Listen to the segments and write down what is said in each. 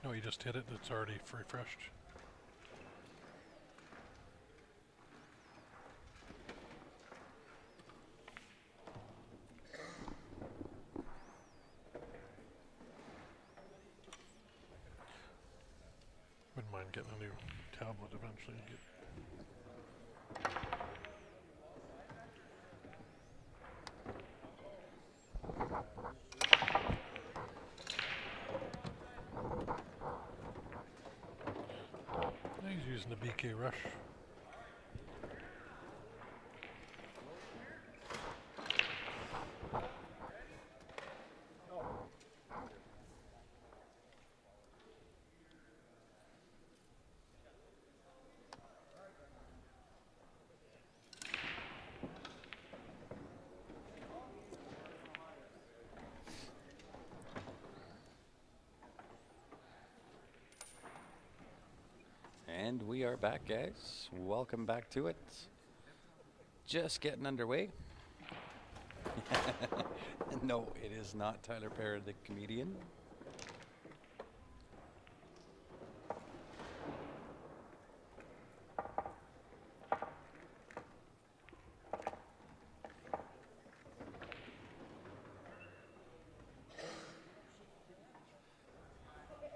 No, you just hit it. It's already refreshed. Wouldn't mind getting a new tablet eventually. He's using the BK Rush. And we are back, guys. Welcome back to it. Just getting underway. No, it is not Tyler Perry, the comedian.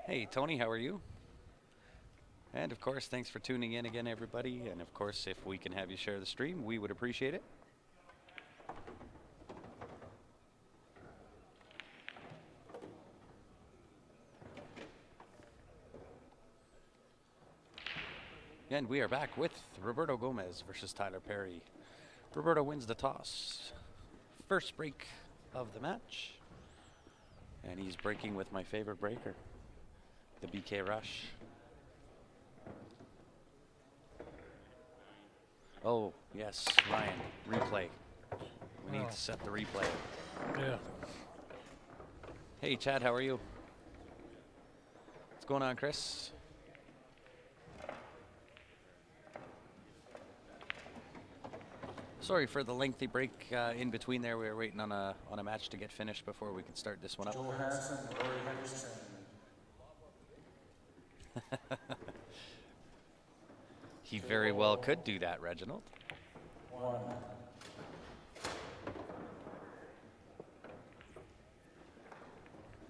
Hey, Tony, how are you? And of course, thanks for tuning in again, everybody. And of course, if we can have you share the stream, we would appreciate it. And we are back with Roberto Gomez versus Tyler Perry. Roberto wins the toss. First break of the match. And he's breaking with my favorite breaker, the BK Rush. Oh, yes, Ryan, replay. We need to set the replay. Yeah. Hey, Chad, how are you? What's going on, Chris? Sorry for the lengthy break in between there. We were waiting on a match to get finished before we could start this one up. Joe Hansen, Rory Henderson. He very well could do that, Reginald. 1.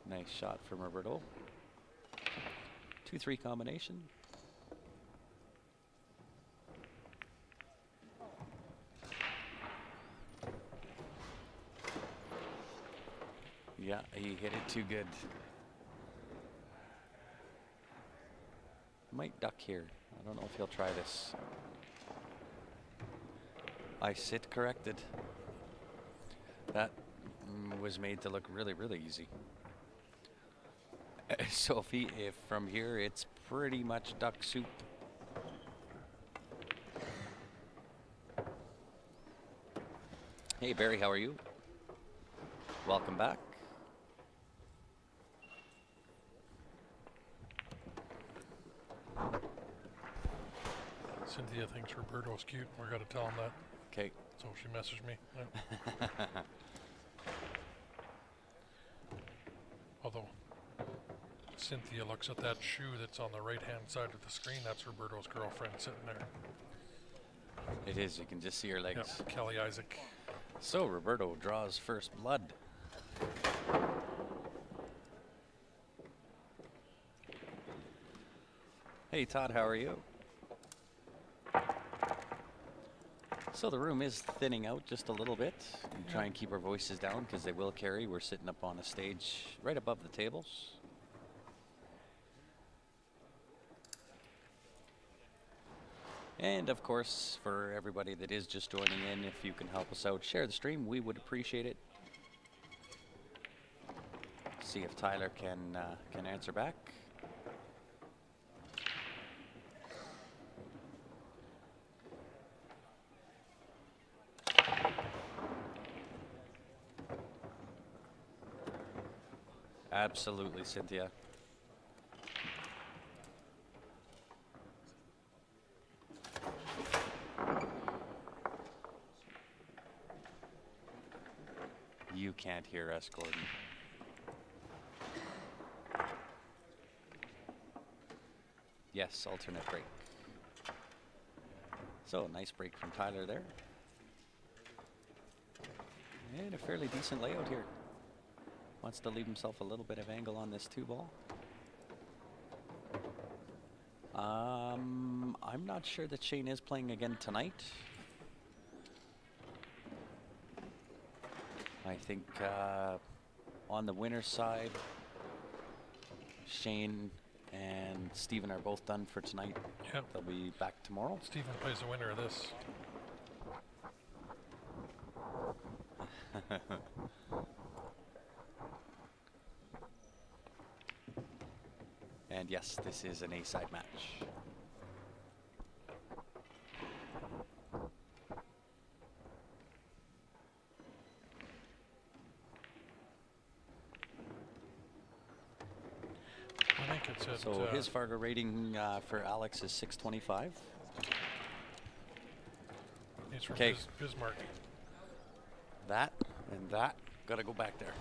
Nice shot from Roberto. 2-3 combination. Yeah, he hit it too good. Might duck here. I don't know if he'll try this. I sit corrected. That was made to look really, really easy. So if from here it's pretty much duck soup. Hey Barry, how are you? Welcome back. Cynthia thinks Roberto's cute. We're gonna tell him that. Okay. So she messaged me. Yeah. Although Cynthia looks at that shoe that's on the right-hand side of the screen, that's Roberto's girlfriend sitting there. It is. You can just see her legs. Yep, Kelly Isaac. So Roberto draws first blood. Hey Todd, how are you? So the room is thinning out just a little bit. We try and keep our voices down because they will carry. We're sitting up on a stage right above the tables. And of course, for everybody that is just joining in, if you can help us out, share the stream, we would appreciate it. See if Tyler can answer back. Absolutely, Cynthia. You can't hear us, Gordon. Yes, alternate break. So, nice break from Tyler there. And a fairly decent layout here. Wants to leave himself a little bit of angle on this 2-ball. I'm not sure that Shane is playing again tonight. I think on the winner's side, Shane and Steven are both done for tonight. Yep. They'll be back tomorrow. Stephen plays the winner of this. And yes, this is an A-side match. I think it's at, So his Fargo rating for Alex is 625. he's from Okay. Bismarck. That and that gotta go back there.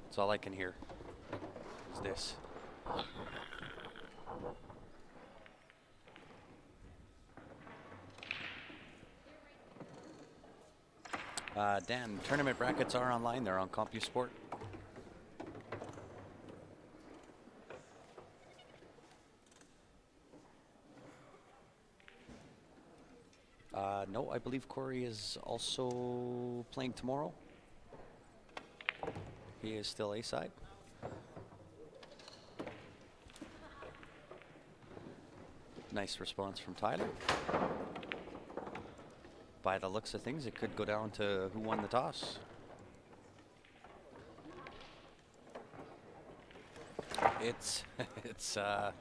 That's all I can hear is this. Dan, tournament brackets are online. They're on CompuSport. No, I believe Corey is also playing tomorrow. He is still A-side. Nice response from Tyler. By the looks of things, it could go down to who won the toss. It's um,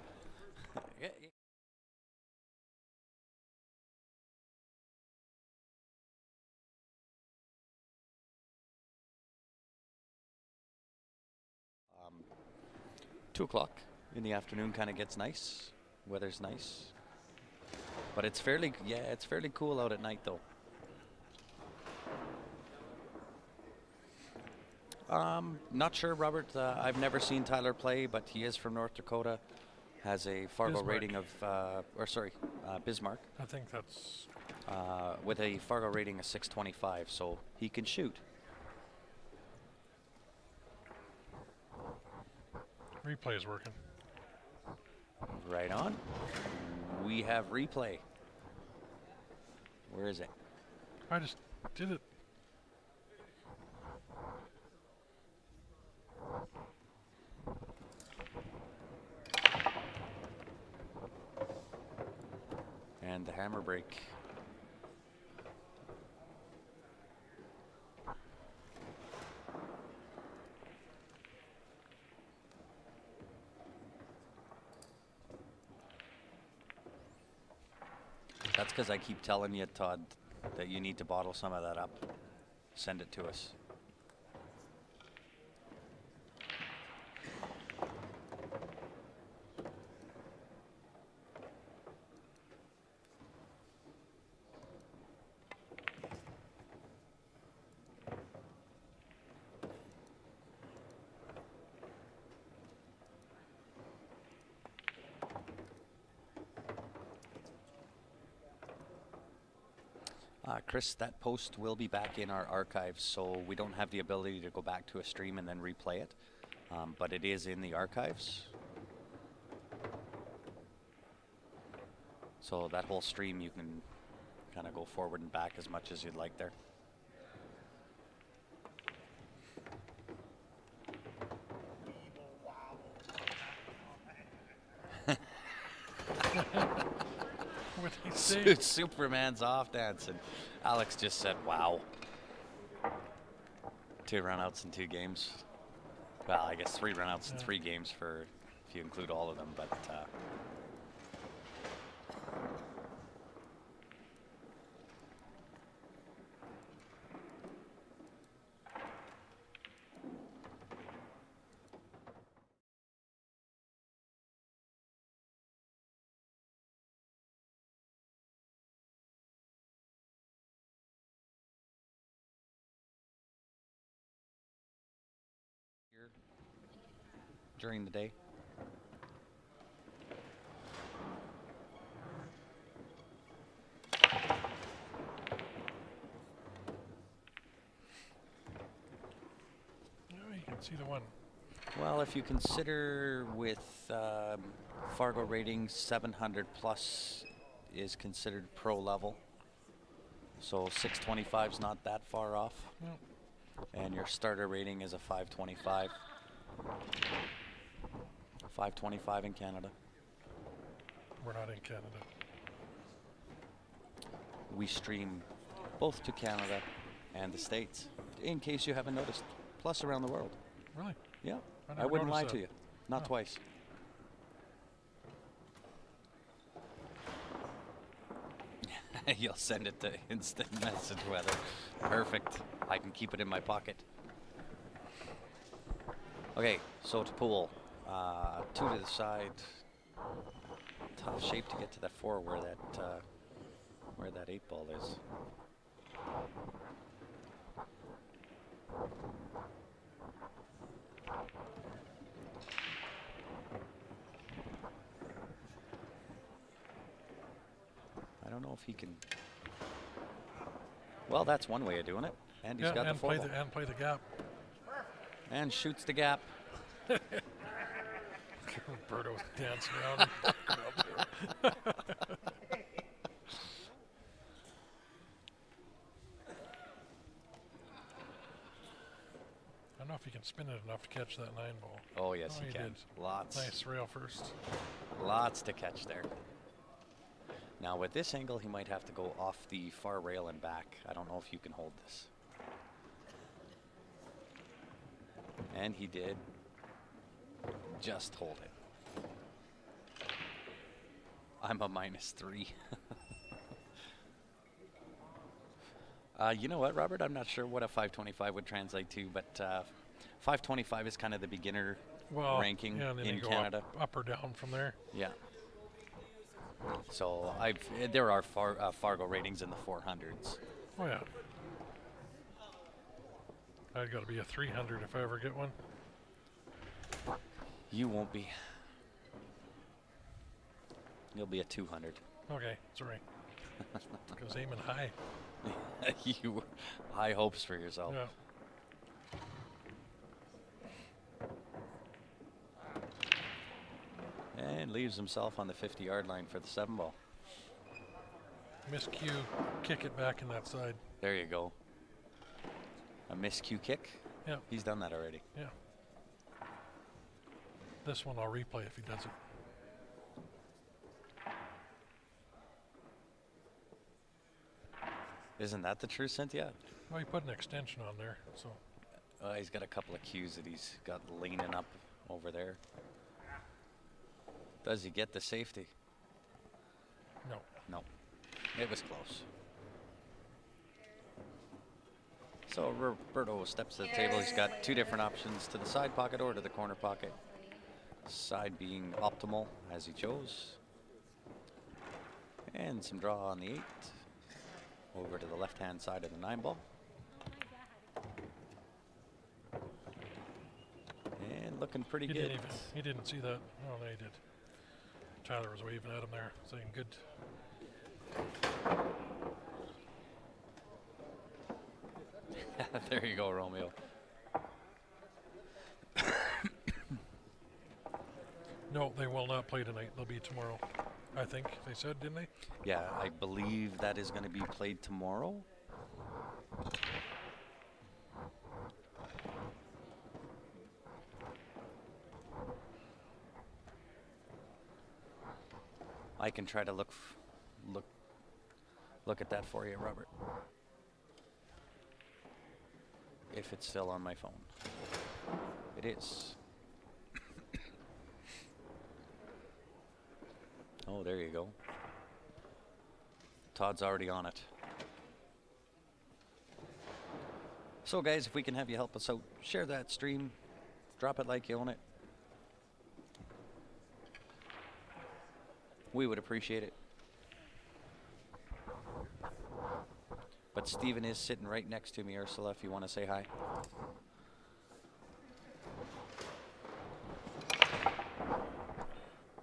2 o'clock in the afternoon kind of gets nice. Weather's nice. But it's fairly, yeah, it's fairly cool out at night though. Not sure, Robert. I've never seen Tyler play, but he is from North Dakota. Has a Fargo Bismarck. rating of, Bismarck, I think that's with a Fargo rating of 625, so he can shoot. replay is working. Right on. We have replay. Where is it? I just did it. And the hammer break. That's because I keep telling you, Todd, that you need to bottle some of that up. Send it to us. Chris, that post will be back in our archives, so we don't have the ability to go back to a stream and then replay it, but it is in the archives. So that whole stream you can kind of go forward and back as much as you'd like there. What did he say? Superman's off dancing. Alex just said, wow. 2 runouts in 2 games. Well, I guess 3 runouts in 3 games for if you include all of them, but here during the day. can see the one. Well, if you consider with Fargo rating 700 plus is considered pro level. So 625 is not that far off. No. And your starter rating is a 525. 525 in Canada. We're not in Canada. We stream both to Canada and the States, in case you haven't noticed. Plus around the world. Really? Yeah, I I never wouldn't lie noticed to that. you. Not Oh. twice. You'll send it to instant message weather. Perfect. I can keep it in my pocket. Okay, so to pool. 2 to the side. Tough shape to get to that 4 where that 8 ball is. I don't know if he can. Well, that's one way of doing it. And he's got the and 4 play ball. and play the gap. And shoots the gap. Roberto's dancing around. I don't know if he can spin it enough to catch that 9 ball. Oh, yes, Oh, he he can. did. Lots. Nice rail first. Lots to catch there. Now, with this angle, he might have to go off the far rail and back. I don't know if you can hold this. And he did just hold it. I'm a -3. You know what, Robert? I'm not sure what a 525 would translate to, but 525 is kind of the beginner ranking yeah, and then in you go Canada. up or down from there. Yeah. So there are Fargo ratings in the 400s. Oh yeah. I've got to be a 300 if I ever get one. You won't be. You'll be a 200. Okay, sorry. Because aiming high. You high hopes for yourself. Yeah. And leaves himself on the 50-yard line for the 7 ball. Miscue, kick it back in that side. There you go. A miscue kick. Yeah, He's done that already. yeah. This one I'll replay if he does it. Isn't that the truth, Cynthia? Well, he put an extension on there, so He's got a couple of cues that he's got leaning up over there. Does he get the safety? no. No. It was close. So Roberto steps to the table. He's got 2 different options, to the side pocket or to the corner pocket. Side being optimal as he chose. And some draw on the 8. Over to the left-hand side of the 9 ball. And looking pretty He good. he didn't see that. Oh, no, he did. Tyler was waving at him there, saying good. There you go, Romeo. No, they will not play tonight. They'll be tomorrow. I think they said, didn't they? Yeah, I believe that is going to be played tomorrow. I can try to look at that for you, Robert. If it's still on my phone. It is. Oh, there you go. Todd's already on it. So guys, if we can have you help us out, share that stream, drop it like you own it. We would appreciate it. But Steven is sitting right next to me, Ursula, if you want to say hi.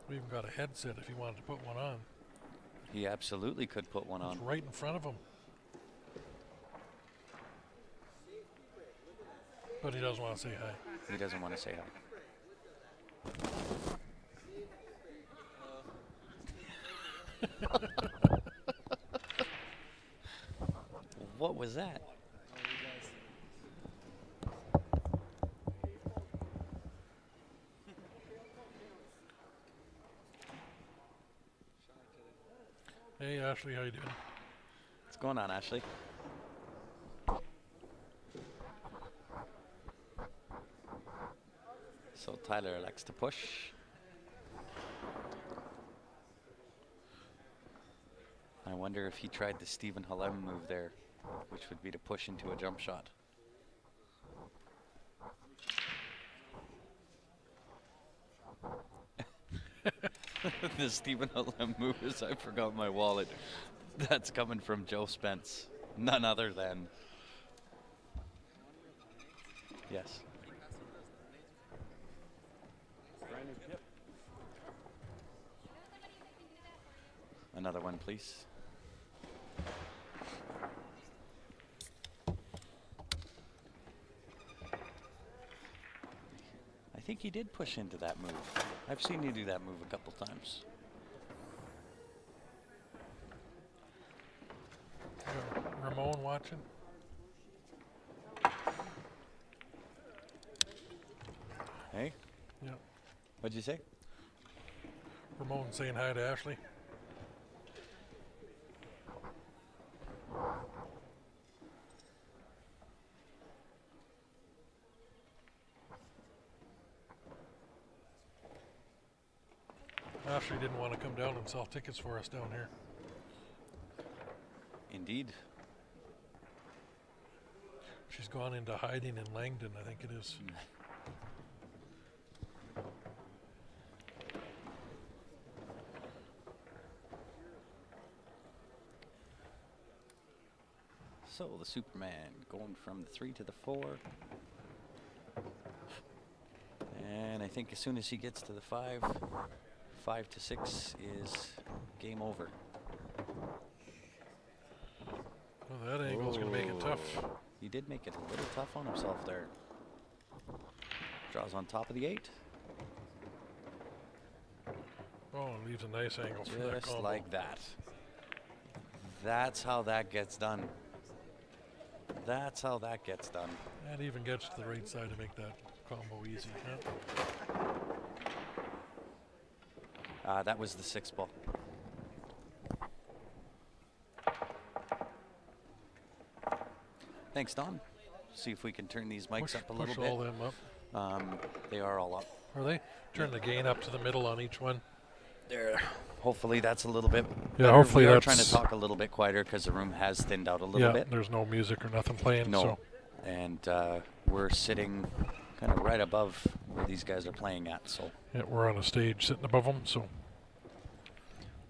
We even got a headset if he wanted to put one on. He absolutely could put one It's on. right in front of him. But he doesn't want to say hi. He doesn't want to say hi. What was that? Hey, Ashley, how you doing? What's going on, Ashley? So Tyler likes to push. I wonder if he tried the Stephen Halem move there, which would be to push into a jump shot. The Stephen Halem move is I forgot my wallet. That's coming from Joe Spence. None other than. Yes. Another one, please. I think he did push into that move. I've seen you do that move a couple times. Ramon watching? Hey? Yeah. What'd you say? Ramon saying hi to Ashley. Ashley didn't want to come down and sell tickets for us down here. Indeed. She's gone into hiding in Langdon, I think it is. So the Superman going from the 3 to the 4. And I think as soon as he gets to the 5, 5 to 6 is game over. Well, that angle's going to make it tough. He did make it a little tough on himself there. Draws on top of the 8. Oh, and leaves a nice angle for that Just combo. like that. That's how that gets done. That's how that gets done. And even gets to the right side to make that combo easy. Yeah. That was the 6 ball. Thanks, Don. See if we can turn these mics up a little push bit. all them up. They are all up. Are they? Turn the gain up to the middle on each one. There. Hopefully that's a little bit Yeah, better. hopefully we are that's trying to talk a little bit quieter because the room has thinned out a little bit. There's no music or nothing playing. No. So. And we're sitting kind of right above where these guys are playing at. So. Yeah, we're on a stage sitting above them. So.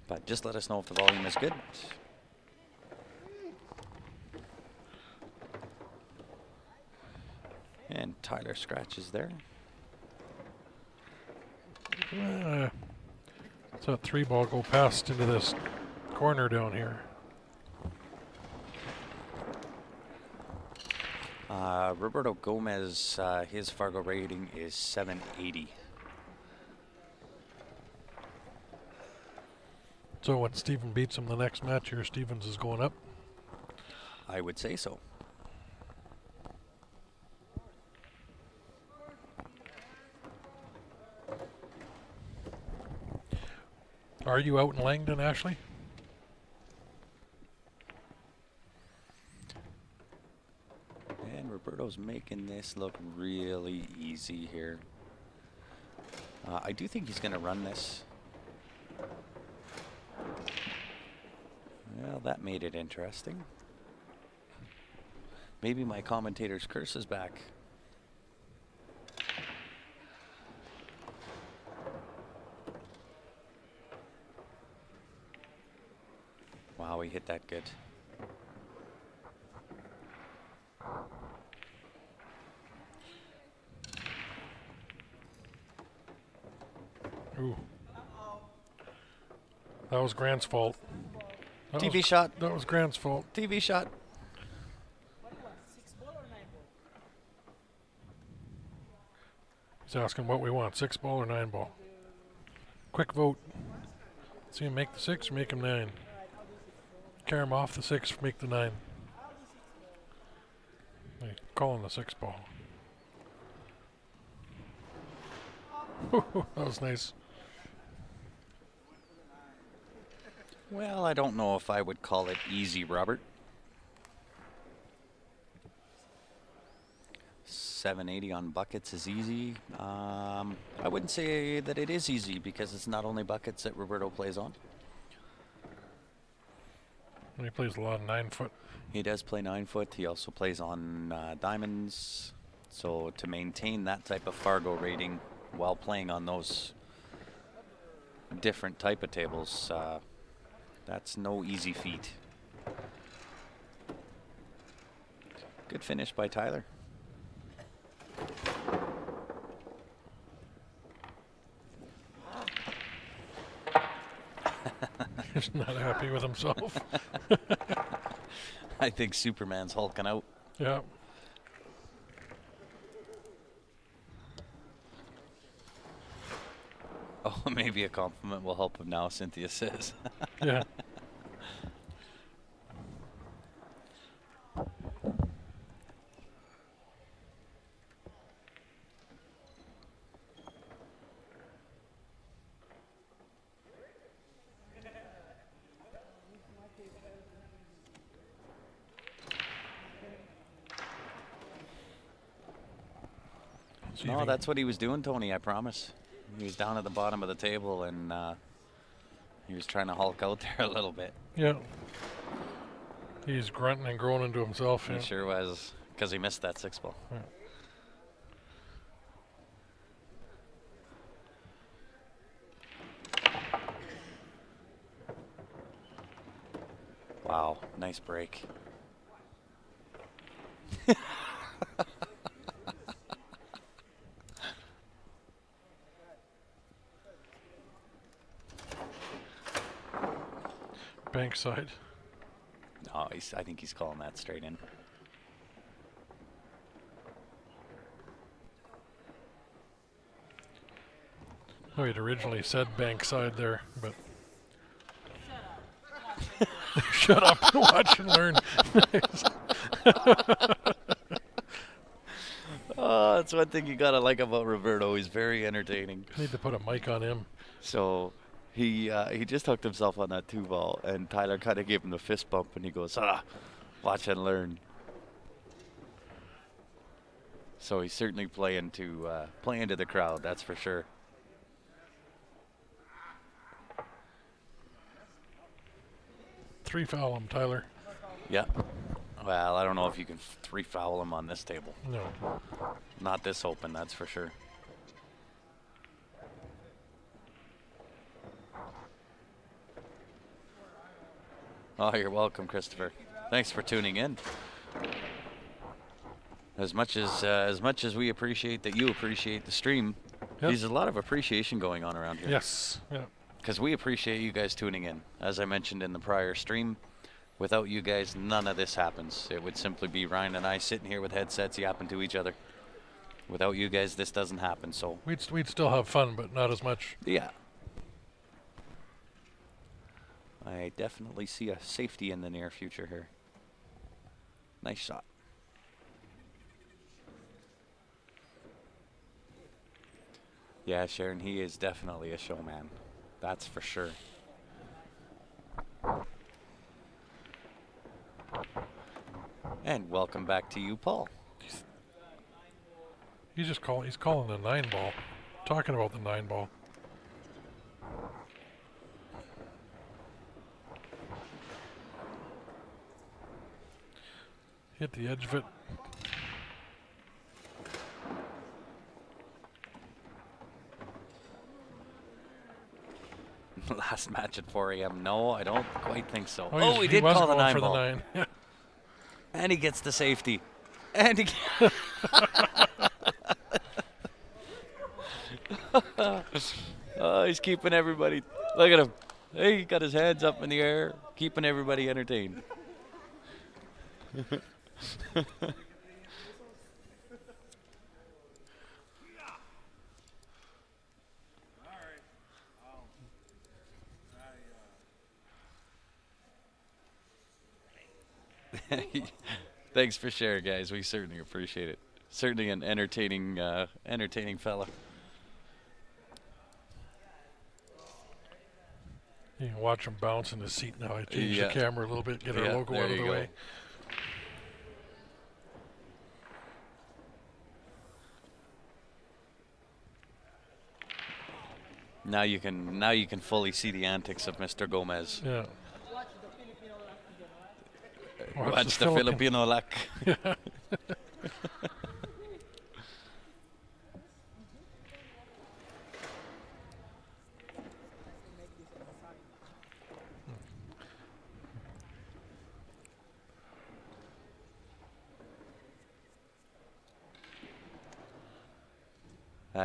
But just let us know if the volume is good. And Tyler scratches there. So that 3 ball go past into this corner down here. Roberto Gomez, his Fargo rating is 780. So when Steven beats him the next match here, Stevens is going up. I would say so. Are you out in Langdon, Ashley? And Roberto's making this look really easy here. I do think he's going to run this. Well, that made it interesting. Maybe my commentator's curse is back. Wow, he hit that good. Ooh. That was Grant's fault. TV shot. That was Grant's fault. TV shot. He's asking what we want, 6 ball or 9 ball. Quick vote. See him make the 6 or make him 9. Carry him off the 6, make the 9. Hey, calling the 6 ball. That was nice. Well, I don't know if I would call it easy, Robert. 780 on buckets is easy. I wouldn't say that it is easy because it's not only buckets that Roberto plays on. And he plays a lot of 9-foot. He does play 9-foot. He also plays on diamonds. So to maintain that type of Fargo rating while playing on those different type of tables, that's no easy feat. Good finish by Tyler. He's not happy with himself. I think Superman's hulking out. Yeah. Oh, maybe a compliment will help him now, Cynthia says. Yeah. No, that's what he was doing, Tony, I promise. He was down at the bottom of the table and he was trying to hulk out there a little bit. Yeah. He's grunting and groaning to himself. He Yeah. sure was, because he missed that 6 ball. Yeah. Wow, nice break. Bankside. No, I think he's calling that straight in. Oh, he'd originally said Bankside there, but shut up, watch and learn. Nice. Oh, that's one thing you gotta like about Roberto. He's very entertaining. Need to put a mic on him. So he just hooked himself on that 2 ball, and Tyler kind of gave him the fist bump, and he goes, watch and learn. So he's certainly playing to the crowd, that's for sure. Three foul him, Tyler. Yeah. Well, I don't know if you can 3 foul him on this table. No. Not this open, that's for sure. Oh, you're welcome, Christopher. Thanks for tuning in. As much as we appreciate that you appreciate the stream, there's a lot of appreciation going on around here. Yes. Yeah. Because we appreciate you guys tuning in. As I mentioned in the prior stream, without you guys, none of this happens. It would simply be Ryan and I sitting here with headsets yapping to each other. Without you guys, this doesn't happen. So We'd still have fun, but not as much. yeah. I definitely see a safety in the near future here. Nice shot. Yeah, Sharon, he is definitely a showman. That's for sure. And welcome back to you, Paul. He's calling the 9 ball. Talking about the 9 ball. Hit the edge of it. Last match at 4 a.m. No, I don't quite think so. Oh, he did call the going 9 for ball. the 9. Yeah. And he gets the safety. And he oh, he's keeping everybody. Look at him. Hey, he got his hands up in the air, keeping everybody entertained. Thanks for sharing, guys. We certainly appreciate it. Certainly an entertaining fella. You can watch him bounce in his seat now. I changed Yeah. the camera a little bit, get our Yeah, logo there out of you the go. way. Now you can fully see the antics of Mr. Gomez. Yeah. Watch the Filipino luck.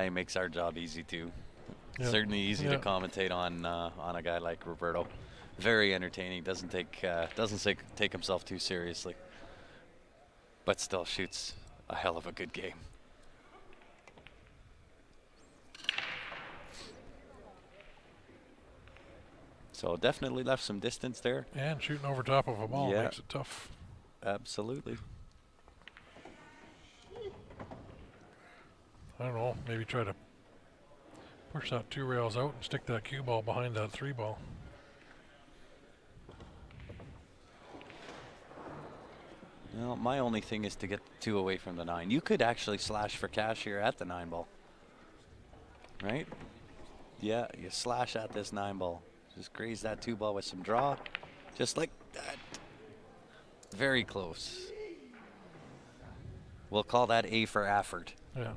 He makes our job easy too. Yeah. Certainly easy Yeah. to commentate on a guy like Roberto. Very entertaining. Doesn't take himself too seriously, but still shoots a hell of a good game. So definitely left some distance there. And shooting over top of a ball Yeah. makes it tough. Absolutely. I don't know, maybe try to push that 2 rails out and stick that cue ball behind that 3 ball. Well, my only thing is to get 2 away from the 9. You could actually slash for cash here at the 9 ball. Right? Yeah, you slash at this 9 ball. Just graze that 2 ball with some draw. Just like that. Very close. We'll call that A for effort. Yeah.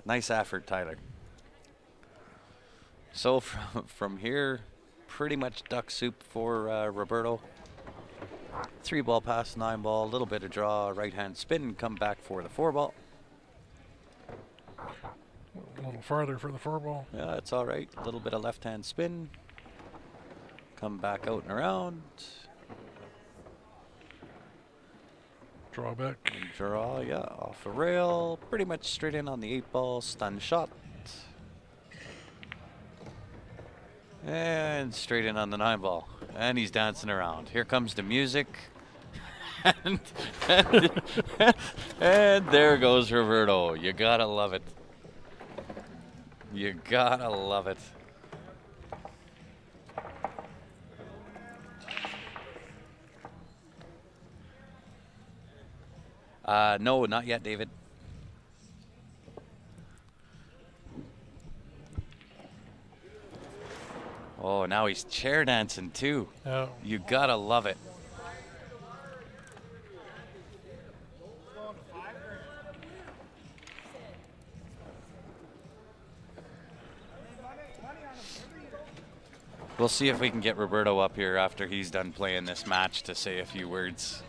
Nice effort, Tyler. So from here, pretty much duck soup for Roberto. 3 ball pass, 9 ball, a little bit of draw, right hand spin, come back for the 4 ball. A little farther for the 4 ball. Yeah, it's all right. A little bit of left hand spin. Come back out and around. Draw back. And draw, yeah, off a rail. Pretty much straight in on the 8 ball, stun shot. And straight in on the 9 ball. And he's dancing around. Here comes the music. and, and there goes Roberto. You gotta love it. You gotta love it. No, not yet, David. Oh, now he's chair dancing too. Yeah. You gotta love it. We'll see if we can get Roberto up here after he's done playing this match to say a few words.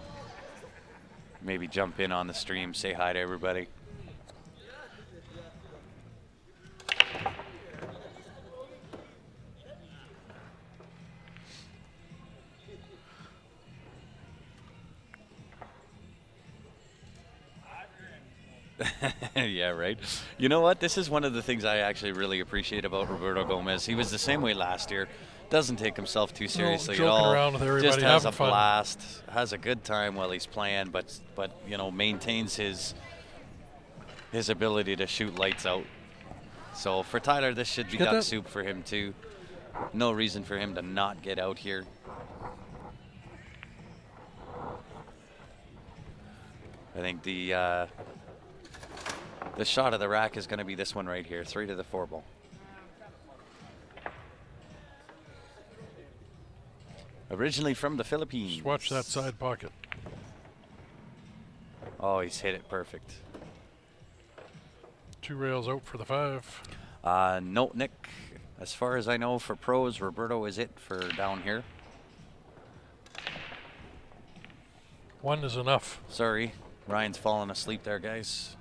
Maybe jump in on the stream, say hi to everybody. Yeah, right. You know what? This is one of the things I actually really appreciate about Roberto Gomez. He was the same way last year. Doesn't take himself too seriously at joking all. around with everybody, Just has a having fun. blast, has a good time while he's playing, but you know, maintains his ability to shoot lights out. So for Tyler, this should be get duck that? soup for him too. No reason for him to not get out here. I think the shot of the rack is going to be this one right here, 3 to the 4 ball. Originally from the Philippines. Just watch that side pocket. Oh, he's hit it perfect. 2 rails out for the 5. No, Nick. As far as I know, for pros, Roberto is it for down here. 1 is enough. Sorry, Ryan's falling asleep there, guys.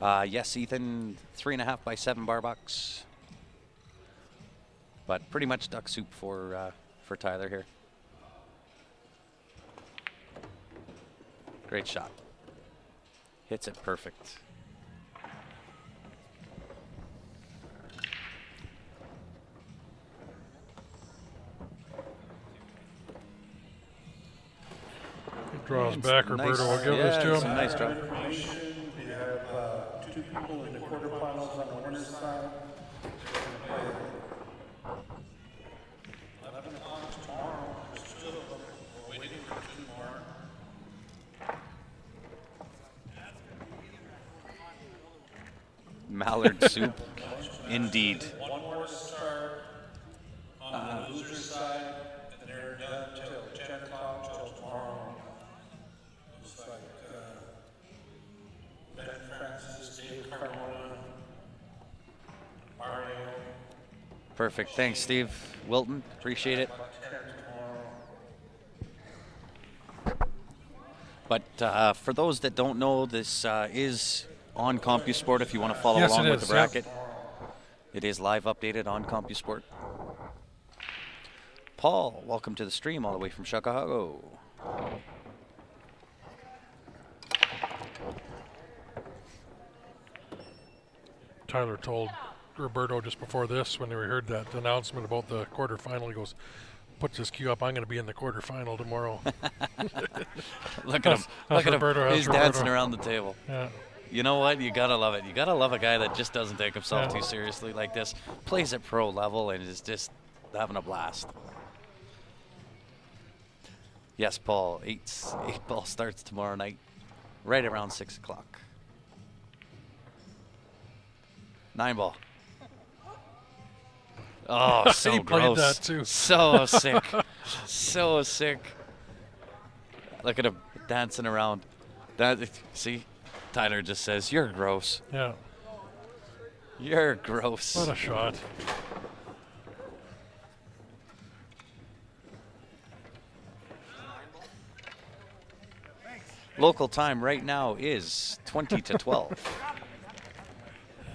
Yes, Ethan, 3.5 by 7 bar box. But pretty much duck soup for Tyler here. Great shot. Hits it perfect. Draws And back. nice- Roberto will give yeah, this to it's a him. nice draw. Information, we have 2 people in the quarterfinals on the winner's side. 11 o'clock tomorrow. There's 2 of them. We're waiting for 2 more. Mallard soup, indeed. 1 more to start on the loser side, and they're done till 10 o'clock till tomorrow. Looks like Ben Francis, Dave Carmona, Mario, Perfect. Thanks, Steve. Wilton, appreciate it. 10 tomorrow. But for those that don't know, this is on CompuSport if you want to follow Yes, along it with is, the yep. bracket. It is live updated on CompuSport. Paul, welcome to the stream all the way from Chicago. Tyler told Roberto just before this, when we heard that announcement about the quarterfinal, he goes, puts his cue up, I'm going to be in the quarterfinal tomorrow. Look at him. Look at Roberto, him. that's He's dancing Roberto. around the table. Yeah. You know what? You gotta love it. You gotta love a guy that just doesn't take himself Yeah. too seriously like this. Plays at pro level and is just having a blast. Yes, Paul. 8 ball starts tomorrow night, right around 6 o'clock. 9 ball. Oh, so He played gross. that too. So sick. So sick. Look at him dancing around. See, Tyler just says, "You're gross. Yeah. You're gross." What a shot. Local time right now is 20 to 12.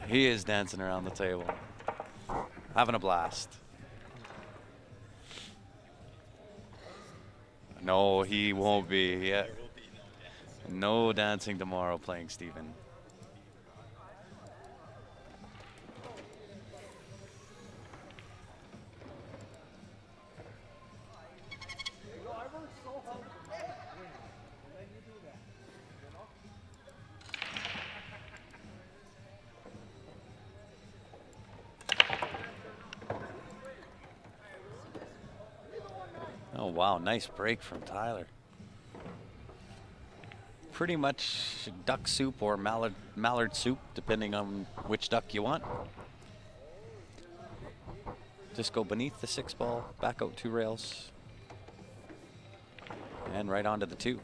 He is dancing around the table, having a blast. No, he won't be. Yeah. No dancing tomorrow playing Stephen. Oh, wow. Nice break from Tyler. Pretty much duck soup or mallard soup, depending on which duck you want. Just go beneath the 6 ball, back out 2 rails, and right onto the 2.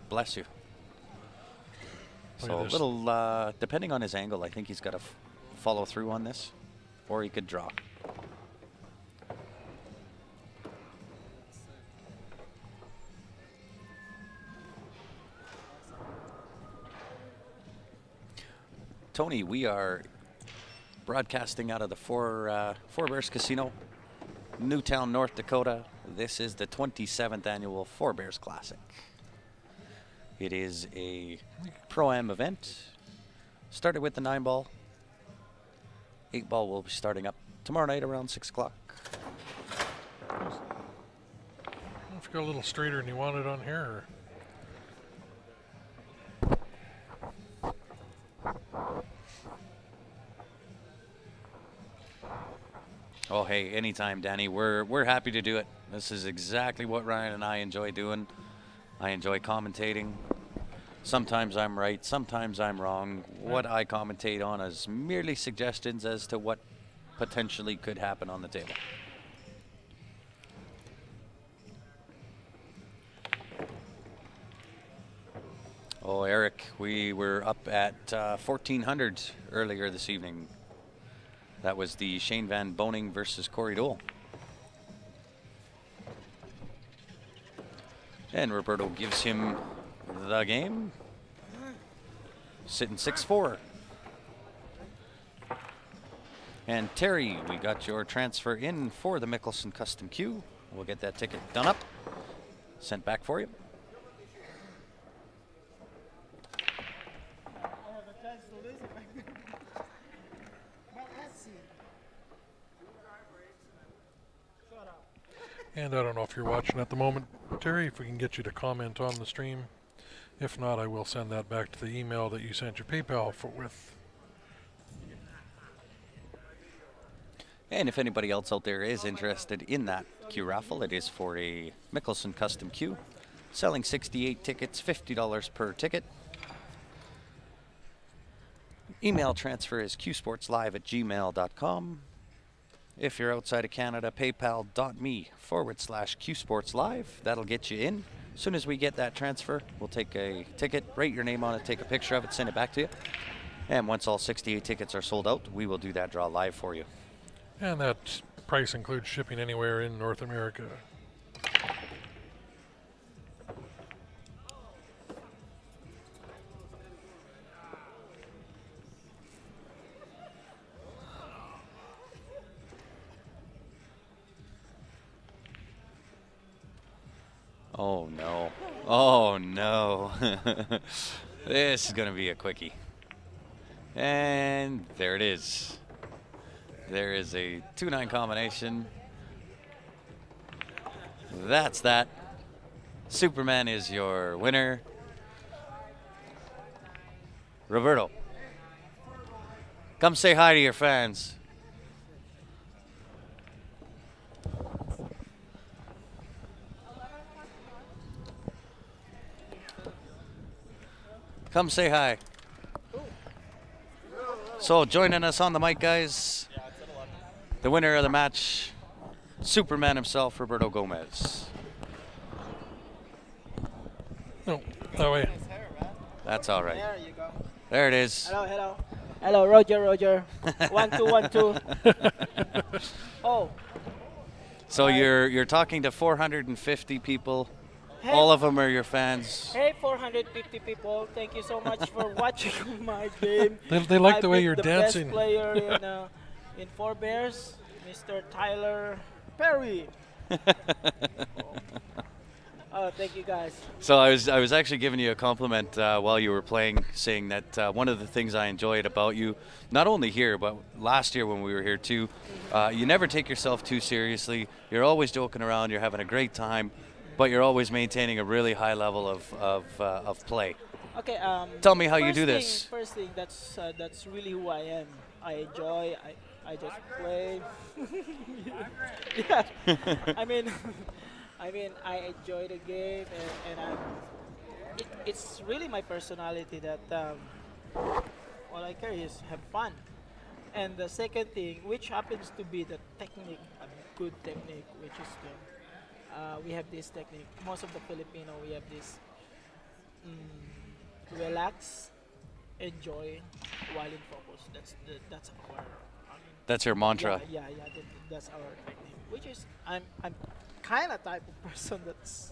Bless you. Look So at a this. little, depending on his angle, I think he's got to follow through on this, or he could draw. Tony, we are broadcasting out of the Four Bears Casino, Newtown, North Dakota. This is the 27th annual Four Bears Classic. It is a Pro-Am event. Started with the 9 ball. 8 ball will be starting up tomorrow night around 6 o'clock. If you go a little straighter and you want it on here. Or Oh, hey, anytime, Danny. We're happy to do it. This is exactly what Ryan and I enjoy doing. I enjoy commentating. Sometimes I'm right, sometimes I'm wrong. What I commentate on is merely suggestions as to what potentially could happen on the table. Oh, Eric, we were up at 1400 earlier this evening. That was the Shane Van Boning versus Corey Dole. And Roberto gives him the game. Sitting 6-4. And Terry, we got your transfer in for the Mickelson Custom Queue. We'll get that ticket done up, sent back for you. And I don't know if you're watching at the moment, Terry, if we can get you to comment on the stream. If not, I will send that back to the email that you sent your PayPal with. And if anybody else out there is interested in that Q raffle, it is for a Mickelson custom Q, selling 68 tickets, $50 per ticket. Email transfer is qsportslive@gmail.com. If you're outside of Canada, paypal.me/qsportslive. That'll get you in. As soon as we get that transfer, we'll take a ticket, write your name on it, take a picture of it, send it back to you. And once all 68 tickets are sold out, we will do that draw live for you. And that price includes shipping anywhere in North America. Oh no. Oh no. This is going to be a quickie. And there it is. There is a 2-9 combination. That's that. Superman is your winner. Roberto, come say hi to your fans. Come say hi. So joining us on the mic, guys, the winner of the match, Superman himself, Roberto Gomez. No, that way. That's all right. There you go. There it is. Hello, hello. Hello, Roger, Roger. 1 2 1 2. Oh. So you're talking to 450 people. Hey. All of them are your fans. Hey, 450 people. Thank you so much for watching my game. They like the way beat you're the dancing. Best player in Four Bears, Mr. Tyler Perry. Oh, thank you guys. So I was actually giving you a compliment while you were playing, saying that one of the things I enjoyed about you, not only here but last year when we were here too, you never take yourself too seriously. You're always joking around. You're having a great time, but you're always maintaining a really high level of play. Okay. Tell me how you do this. First thing, that's really who I am. I enjoy. I just play. Yeah. I mean, I enjoy the game, and it's really my personality that all I care is have fun. And the second thing, which happens to be the technique, a good technique, which is we have this technique. Most of the Filipino, we have this relax, enjoy, while in focus. That's our. That's your mantra. Yeah, that's our technique. Which is I'm kind of type of person that's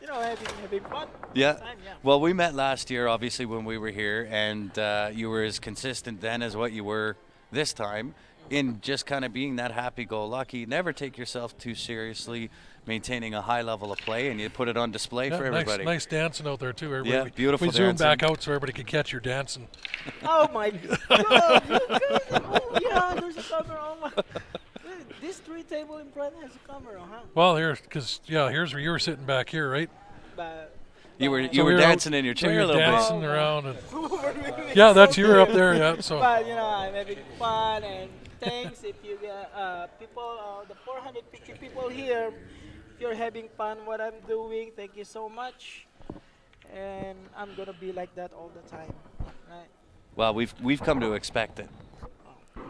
having fun. Yeah. Time, yeah. Well, we met last year, obviously, when we were here, and you were as consistent then as what you were this time in just kind of being that happy-go-lucky. Never take yourself too seriously, maintaining a high level of play, and you put it on display for everybody. Nice dancing out there too. Yeah, beautiful We zoomed dancing. back out so everybody could catch your dancing. Oh my God! You guys, oh, yeah, there's a camera. Oh my! This 3 table in front has a camera, huh? Well, here's here's where you were sitting back here, right? But You were So we were dancing out- in your so chair you're a little bit. dancing around. And yeah, that's you were up there. Yeah, so But I'm having fun, and thanks if you get people, the 450 people here. If you're having fun, what I'm doing, thank you so much. And I'm gonna be like that all the time, right? Well, we've come to expect it,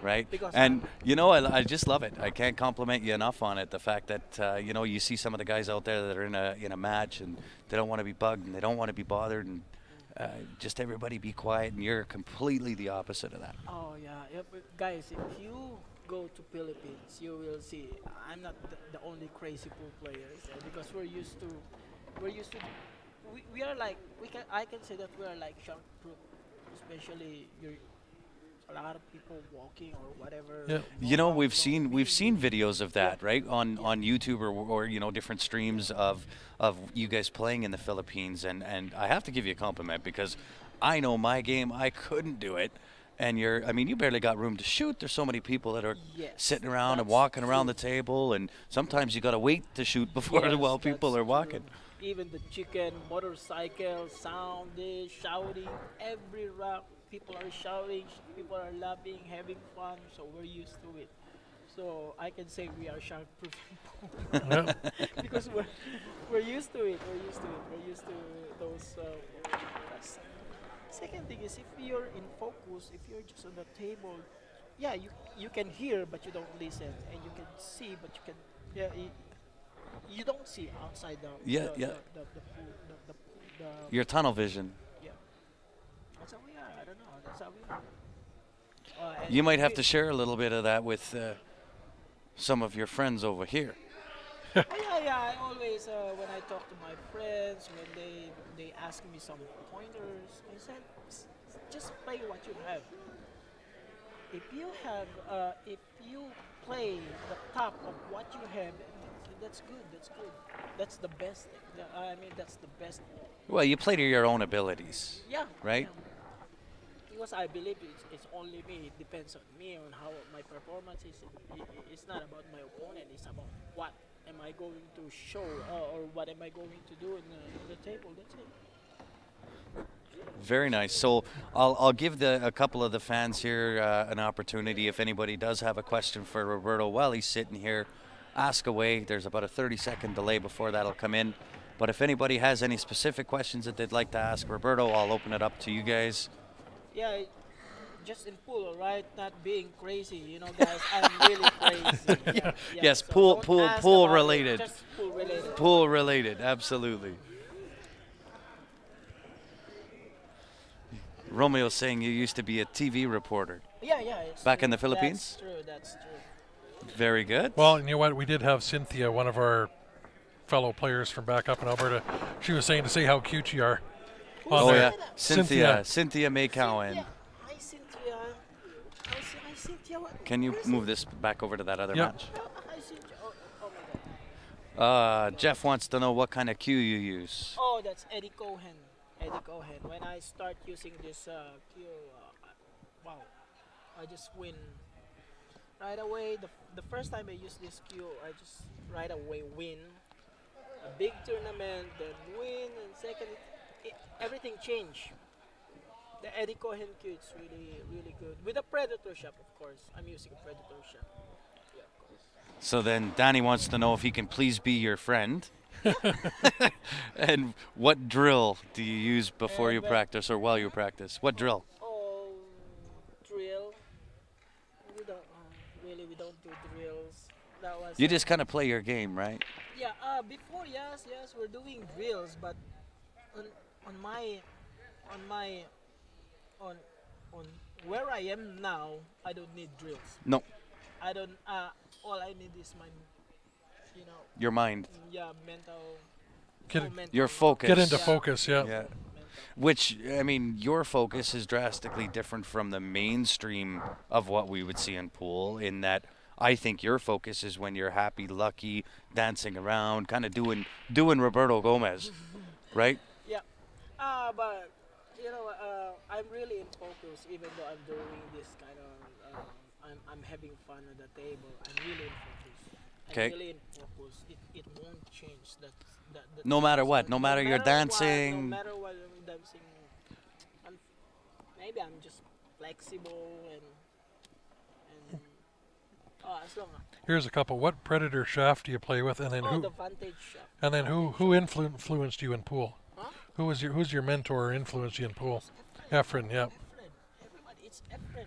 right? Because and I just love it. I can't compliment you enough on it. The fact that you see some of the guys out there that are in a match and they don't want to be bugged and they don't want to be bothered, and just everybody be quiet, and you're completely the opposite of that. Oh yeah, but guys, if you go to Philippines, you will see I'm not the only crazy pool players because we're used to we are like I can say that we are like shark proof, especially a lot of people walking or whatever. Yeah. We've seen videos of that, right, on YouTube or different streams of you guys playing in the Philippines, and I have to give you a compliment because I know my game, I couldn't do it, And I mean, you barely got room to shoot. There's so many people that are Yes, sitting around and that's walking around true. the table, and sometimes you got to wait to shoot before Yes, while people that's are walking. true. Even the chicken, motorcycle, sound, they shouting. Every rock, people are shouting, people are laughing, having fun. So we're used to it. So I can say we are shark-proof Yeah. because we're used to it. We're used to it. We're used to those. That's- Second thing is if you're in focus, if you're just on the table, yeah, you can hear but you don't listen, and you can see but you can yeah you don't see outside the Yeah, the, yeah. the pool, the Your tunnel vision. yeah. That's how we are. I don't know. That's how we are. And You might have we- to share a little bit of that with some of your friends over here. Yeah. I always when I talk to my friends, when they ask me some pointers, I said, Just play what you have. If you play the top of what you have, that's good. That's good. That's the best. I mean, that's the best. Well, you play to your own abilities, Yeah. right? Yeah. Because I believe it's only me. It depends on me on how my performance is. It's not about my opponent. It's about what am I going to show or what am I going to do in the table. That's it. Very nice. So I'll give a couple of the fans here an opportunity. If anybody does have a question for Roberto while he's sitting here, ask away. There's about a 30-second delay before that'll come in. But if anybody has any specific questions that they'd like to ask Roberto, I'll open it up to you guys. Yeah, just in pool, all right? Not being crazy, you know, guys. I'm really crazy. Yeah, Yes, so pool- don't pool- ask pool about it, related. Just pool related. Pool related, absolutely. Romeo's saying you used to be a TV reporter. Yeah. It's Back in true. the Philippines? That's true. Very good. Well, you know what? We did have Cynthia, one of our fellow players from back up in Alberta. She was saying to say how cute you are. on Oh there. yeah, Cynthia. Cynthia May Cowan. Cynthia. Hi, Cynthia. Hi, Cynthia. Can you Where is move it? this back over to that other Yep. match? Hi, Cynthia. Oh my God. Jeff wants to know what kind of cue you use. Oh, that's Eddie Cohen. Eddie Cohen. When I start using this cue, wow, I just win right away. The first time I use this cue, I just right away win a big tournament, then win, and second, everything changed. The Eddie Cohen cue is really, really good. With a Predator shop, of course. I'm using a Predator shop. Yeah, of course. So then Danny wants to know if he can please be your friend. And what drill do you use before you but- practice or while you practice? What drill? Oh, drill. We don't we don't do drills. That was You just kind of play your game, right? yeah. Before yes, we're doing drills, but on my on where I am now, I don't need drills. No, I don't. All I need is my, you know, your mind, mental. Get, oh, mental. your focus. get into Yeah. focus, yeah. Yeah. Mental. Which, I mean, your focus is drastically different from the mainstream of what we would see in pool, in that I think your focus is when you're happy, lucky, dancing around, kind of doing Roberto Gomez, right? Yeah. But you know, I'm really in focus, even though I'm doing this kind of. I'm having fun at the table. I'm really in focus. Okay. I'm really in focus. It won't change. That No matter what, so no matter you're what, dancing. no matter what I'm dancing, maybe I'm just flexible and as long Here's a couple. What Predator shaft do you play with, and then the who Vantage shot. who influenced you in pool? Huh? Who's your mentor or influenced you in pool? Efren, yeah. Efren. Everybody, it's Efren.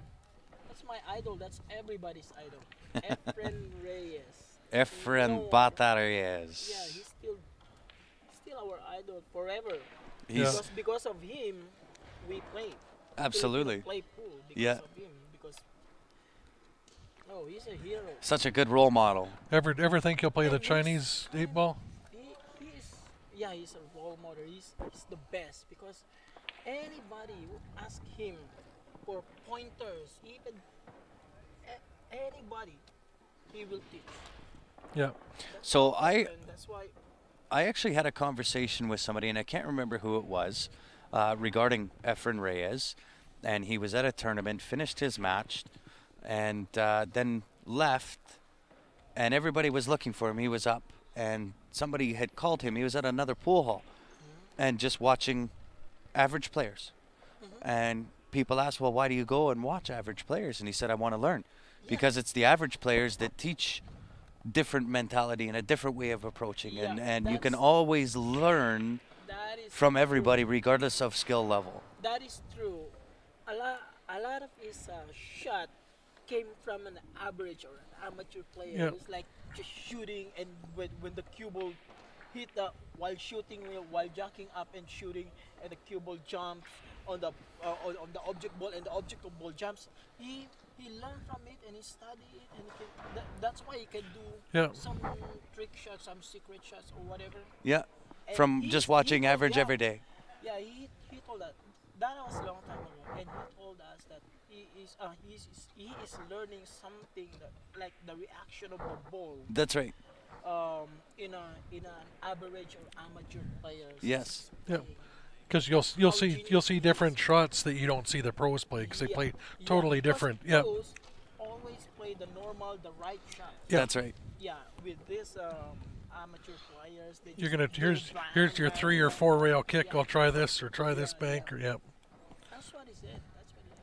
That's my idol. That's everybody's idol. Efren Reyes. Efren No one- Batares. Yeah, he's still our idol forever. He's Because of him, we play. absolutely Play pool because Yeah. of him. Because he's a hero. such a good role model. Ever think you'll play the And he's- Chinese 8-ball? He's he's a role model. He's the best because anybody would ask him for pointers, even anybody, he will teach. Yeah. So And that's why. I actually had a conversation with somebody, and I can't remember who it was, regarding Efren Reyes. and he was at a tournament, finished his match, and then left, and everybody was looking for him. He was up, and somebody had called him. He was at another pool hall and just watching average players. And people asked, well, why do you go and watch average players? And he said, I want to learn. Because it's the average players that teach different mentality and a different way of approaching. Yeah, And you can that's- always learn That is from true. everybody regardless of skill level. That is true. A lot of his shot came from an average or an amateur player. Yeah. It's like just shooting, and when the cue ball hit while shooting, while jacking up and shooting, and the cue ball jumps on the on the object ball, and the object ball jumps. He learned from it, and he studied it, and that's why he can do Yeah. some trick shots, some secret shots, or whatever. Yeah. And From he- just he watching told- average yeah. every day. Yeah, he told us that was a long time ago, and he told us that he is learning something that, like the reaction of the ball That's right. in an average or amateur player. Yes. Yeah. Because you'll see different shots that you don't see the pros play because they play totally different. Yeah. Always play the normal, the right shot. Yeah. That's right. Yeah, with this amateur players, they You're just gonna go here's your bang, 3 or bang. 4 rail kick. Yeah. I'll try this or try this Yeah, bank or yeah. That's what he said. That's what he said.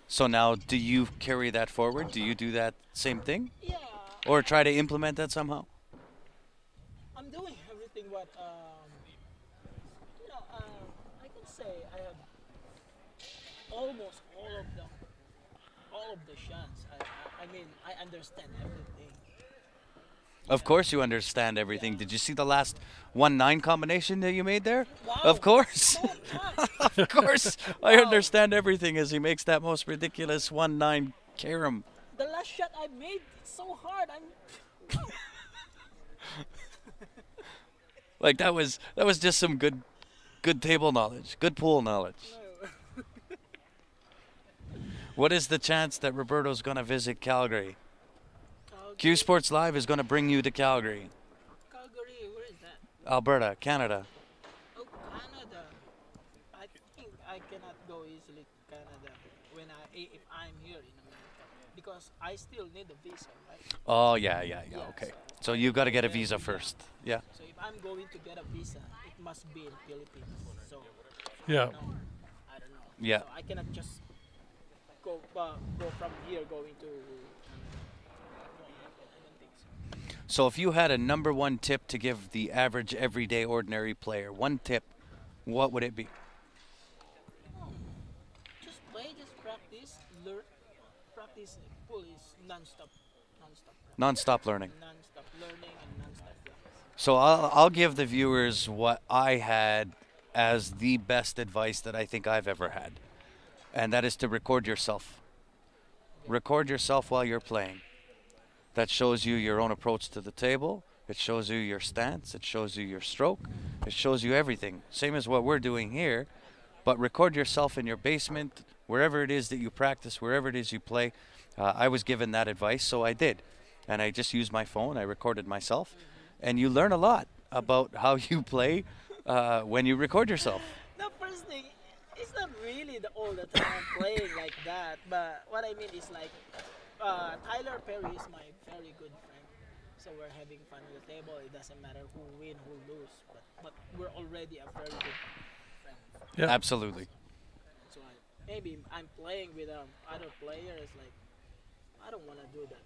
So now, do you carry that forward? Do you do that same thing? Yeah. Or try to implement that somehow? I'm doing everything what I can say I have almost all of the shots. I mean I understand everything. Of course you understand everything. Did you see the last 1-9 combination that you made there? Wow. Of course. So much. Of course. I Wow. understand everything as he makes that most ridiculous 1-9 carom. The last shot I made, it's so hard. Like that was just some good table knowledge, good pool knowledge. What is the chance that Roberto's going to visit Calgary? Q Sports Live is going to bring you to Calgary, Calgary, where is that? Alberta, Canada. Oh, Canada. I think I cannot go easily to Canada if I'm here in America, because I still need a visa, right? Oh, yeah, Yeah, okay. so So you've got to get a yeah, visa yeah. first. Yeah. So if I'm going to get a visa, it must be in Philippines. So Yeah. I don't know. Yeah. So I cannot just go from here going to. I don't think so. So if you had a number one tip to give the average, everyday, ordinary player, one tip, what would it be? Just play, just practice, learn, practice. Pool is non-stop Non-stop learning. non-stop learning and non-stop practice. So I'll give the viewers what I had as the best advice that I think I've ever had, and that is to record yourself. Record yourself while you're playing. That shows you your own approach to the table. It shows you your stance. It shows you your stroke. It shows you everything. Same as what we're doing here, but record yourself in your basement, wherever it is that you practice, wherever it is you play. I was given that advice, so I did. And I just used my phone. I recorded myself. And you learn a lot about how you play when you record yourself. The first thing, it's not really all the time playing like that, but what I mean is like Tyler Perry is my very good friend. So we're having fun on the table. It doesn't matter who win, who lose, but we're already a very good friend. Yeah. Absolutely. So maybe I'm playing with other players, like I don't want to do that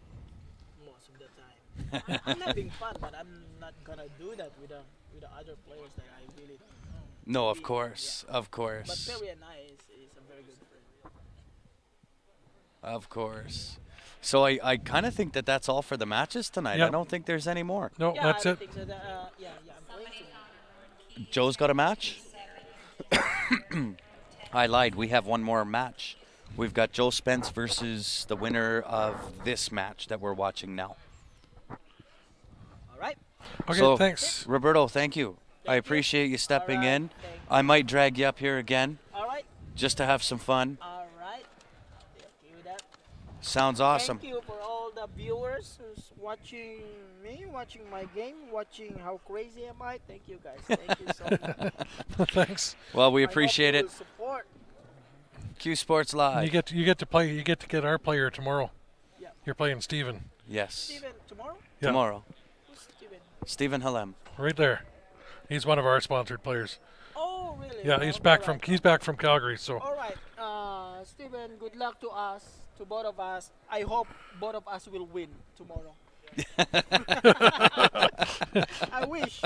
most of the time. I'm having fun, but I'm not gonna do that with the other players that I really don't know. No, of Yeah, course. yeah. Of But course. Perry and I is a very good friend. Of course. So I kind of think that that's all for the matches tonight. Yeah. I don't think there's any more. No, Yeah, that's I it. think so. Yeah, I'm playing tonight. Joe's got a match? I lied. We have one more match. We've got Joe Spence versus the winner of this match that we're watching now. All right. Okay, So- thanks. Roberto, thank you. I Thank you. appreciate you stepping All right, in. thank you. I might drag you up here again All right. just to have some fun. All right. Thank you. That. Sounds awesome. Thank you for all the viewers who's watching me, watching my game, watching how crazy am I. Thank you guys. Thank you so much. Thanks. Well, we I hope appreciate you it. will support. Q Sports Live. You get to get our player tomorrow. Yeah. You're playing Steven. Yes. Steven, tomorrow? Yeah. Tomorrow. Who's Steven? Stephen Halem. Right there. He's one of our sponsored players. Oh, really? Yeah, he's back from Calgary. So All right. Steven, good luck to us, to both of us. I hope both of us will win tomorrow. I wish.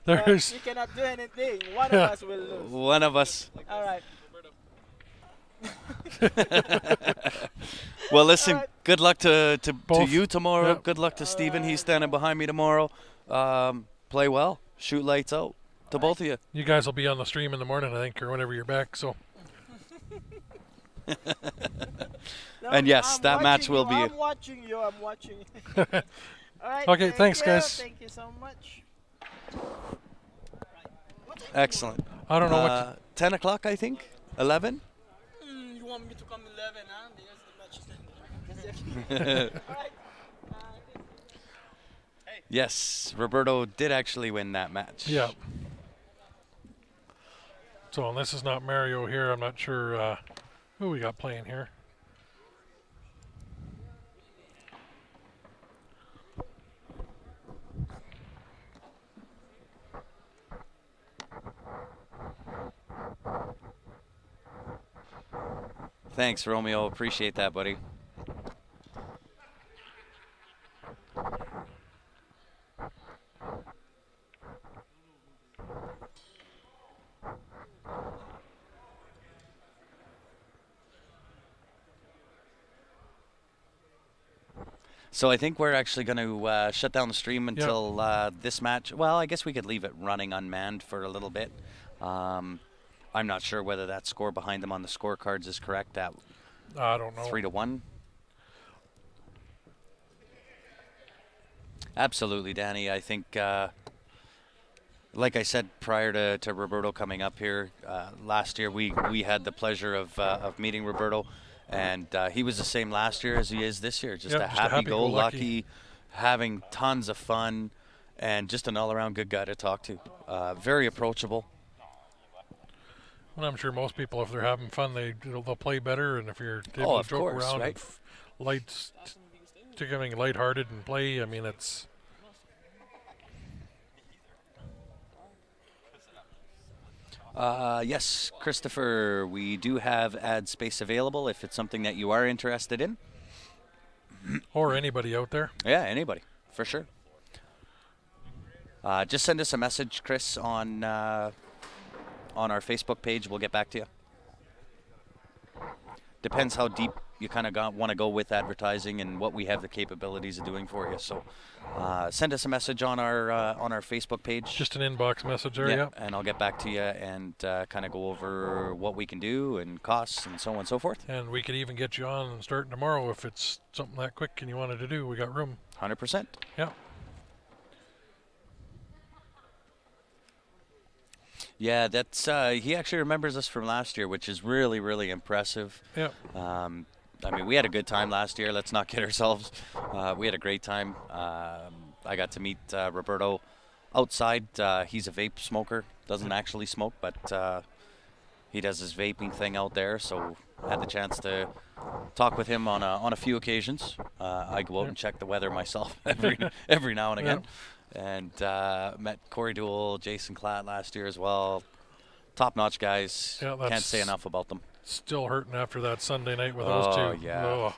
But there's we cannot do anything. One of us will lose. One of us. All right. Well, listen, Alright. good luck to Both. you tomorrow. Yep. Good luck to Stephen. He's standing behind me tomorrow. Play well. Shoot lights out to both of you. you guys will be on the stream in the morning, I think, or whenever you're back. So No, And yes, I'm that match watching will you. be- I'm watching you. I'm watching you. All right. Okay, thank thanks, you. guys. Thank you so much. Excellent. I don't know what. 10 o'clock, I think. 11. You want me to come 11, huh? Because the match is All right. Yes, Roberto did actually win that match. Yeah. So and this is not Mario here. I'm not sure who we got playing here. Thanks, Romeo. Appreciate that, buddy. So I think we're actually going to shut down the stream until this match. Well, I guess we could leave it running unmanned for a little bit. I'm not sure whether that score behind them on the scorecards is correct at I don't know. 3-1. Absolutely, Danny. I think, like I said prior to Roberto coming up here, last year we had the pleasure of meeting Roberto, and he was the same last year as he is this year. Just Yep, a just a happy-go-lucky, happy-go-lucky. having tons of fun, and just an all-around good guy to talk to. Very approachable. And I'm sure most people, if they're having fun, they'll play better. And if you're able of to joke course, around, right? and to getting lighthearted and play, I mean, it's. Yes, Christopher, we do have ad space available if it's something that you are interested in. Or anybody out there. Yeah, anybody, for sure. Just send us a message, Chris, on our Facebook page. We'll get back to you. Depends how deep you kind of want to go with advertising and what we have the capabilities of doing for you. So send us a message on our Facebook page. Just an inbox message there, yeah. And I'll get back to you and kind of go over what we can do and costs and so on and so forth. And we could even get you on starting tomorrow if it's something that quick and you wanted to do. We got room. 100%. Yeah. Yeah, that's he actually remembers us from last year, which is really, really impressive. Yeah. I mean, we had a good time last year. Let's not kid ourselves. We had a great time. I got to meet Roberto outside. He's a vape smoker. Doesn't actually smoke, but he does his vaping thing out there. So I had the chance to talk with him on a few occasions. I go out and check the weather myself every now and again. And met Corey Duell, Jason Klatt last year as well. Top-notch guys. Yeah, Can't say enough about them. Still hurting after that Sunday night with those two. Yeah. Oh,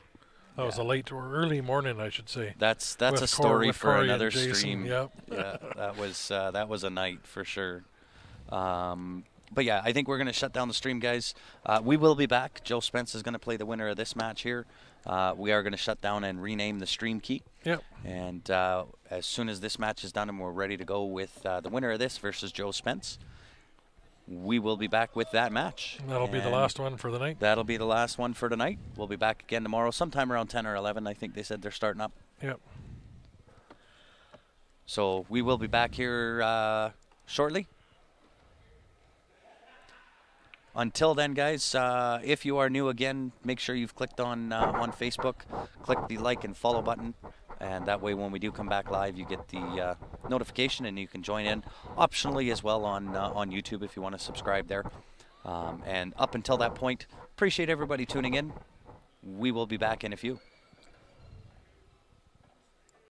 that was a late or early morning, I should say. That's With a story with for Corey and another Jason, stream. Yep. Yeah, that was a night for sure. But yeah, I think we're going to shut down the stream, guys. We will be back. Joe Spence is going to play the winner of this match here. We are going to shut down and rename the stream key. Yep. And as soon as this match is done and we're ready to go with the winner of this versus Joe Spence, we will be back with that match. And that'll be the last one for the night. That'll be the last one for tonight. We'll be back again tomorrow, sometime around 10 or 11. I think they said they're starting up. Yep. So we will be back here shortly. Until then, guys, if you are new again, make sure you've clicked on Facebook, click the like and follow button, and that way when we do come back live, you get the notification and you can join in optionally as well on YouTube if you want to subscribe there. And up until that point, Appreciate everybody tuning in. We will be back in a few.